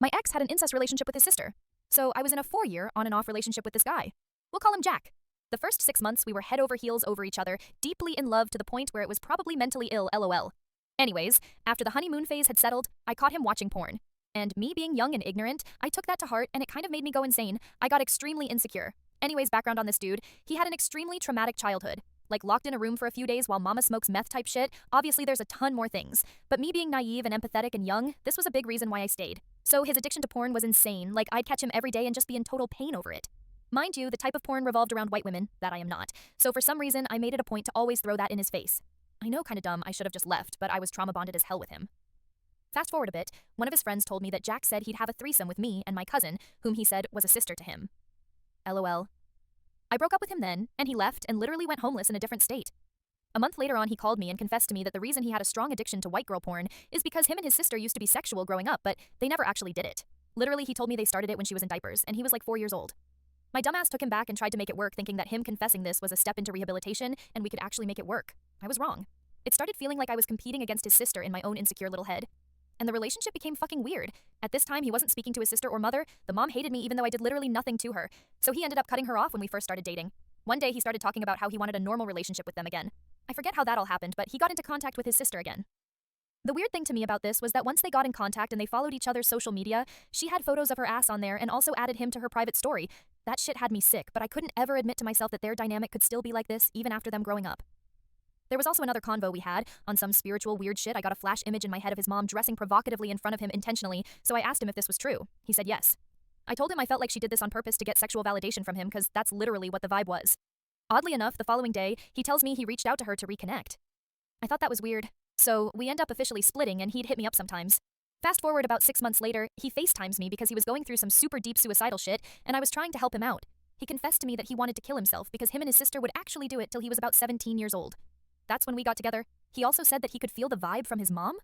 My ex had an incest relationship with his sister, so I was in a 4-year on and off relationship with this guy. We'll call him Jack. The first 6 months, we were head over heels over each other, deeply in love to the point where it was probably mentally ill, lol. Anyways, after the honeymoon phase had settled, I caught him watching porn. And me being young and ignorant, I took that to heart and it kind of made me go insane. I got extremely insecure. Anyways, background on this dude, he had an extremely traumatic childhood. Like locked in a room for a few days while mama smokes meth type shit. Obviously, there's a ton more things. But me being naive and empathetic and young, this was a big reason why I stayed. So his addiction to porn was insane. Like I'd catch him every day and just be in total pain over it. Mind you, the type of porn revolved around white women, that I am not. So for some reason, I made it a point to always throw that in his face. I know, kinda dumb, I should have just left, but I was trauma bonded as hell with him. Fast forward a bit, one of his friends told me that Jack said he'd have a threesome with me and my cousin, whom he said was a sister to him. LOL. I broke up with him then, and he left and literally went homeless in a different state. A month later on, he called me and confessed to me that the reason he had a strong addiction to white girl porn is because him and his sister used to be sexual growing up, but they never actually did it. Literally, he told me they started it when she was in diapers, and he was like 4 years old. My dumbass took him back and tried to make it work, thinking that him confessing this was a step into rehabilitation and we could actually make it work. I was wrong. It started feeling like I was competing against his sister in my own insecure little head. And the relationship became fucking weird. At this time, he wasn't speaking to his sister or mother. The mom hated me even though I did literally nothing to her. So he ended up cutting her off when we first started dating. One day, he started talking about how he wanted a normal relationship with them again. I forget how that all happened, but he got into contact with his sister again. The weird thing to me about this was that once they got in contact and they followed each other's social media, she had photos of her ass on there and also added him to her private story. That shit had me sick, but I couldn't ever admit to myself that their dynamic could still be like this even after them growing up. There was also another convo we had. On some spiritual weird shit, I got a flash image in my head of his mom dressing provocatively in front of him intentionally, so I asked him if this was true. He said yes. I told him I felt like she did this on purpose to get sexual validation from him because that's literally what the vibe was. Oddly enough, the following day, he tells me he reached out to her to reconnect. I thought that was weird. So we end up officially splitting and he'd hit me up sometimes. Fast forward about 6 months later, he FaceTimes me because he was going through some super deep suicidal shit and I was trying to help him out. He confessed to me that he wanted to kill himself because him and his sister would actually do it till he was about 17 years old. That's when we got together. He also said that he could feel the vibe from his mom.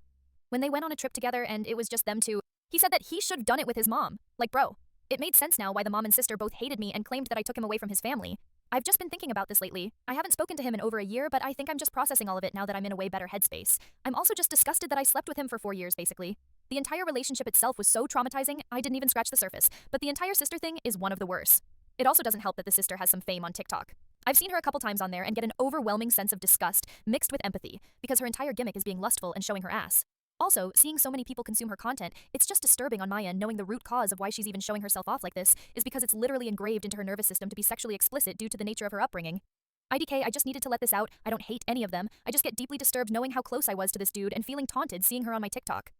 When they went on a trip together and it was just them two, he said that he should have done it with his mom. Like bro, it made sense now why the mom and sister both hated me and claimed that I took him away from his family. I've just been thinking about this lately. I haven't spoken to him in over a year, but I think I'm just processing all of it now that I'm in a way better headspace. I'm also just disgusted that I slept with him for 4 years, basically. The entire relationship itself was so traumatizing, I didn't even scratch the surface, but the entire sister thing is one of the worst. It also doesn't help that the sister has some fame on TikTok. I've seen her a couple times on there and get an overwhelming sense of disgust mixed with empathy, because her entire gimmick is being lustful and showing her ass. Also, seeing so many people consume her content, it's just disturbing on my end knowing the root cause of why she's even showing herself off like this is because it's literally engraved into her nervous system to be sexually explicit due to the nature of her upbringing. IDK, I just needed to let this out. I don't hate any of them. I just get deeply disturbed knowing how close I was to this dude and feeling taunted seeing her on my TikTok.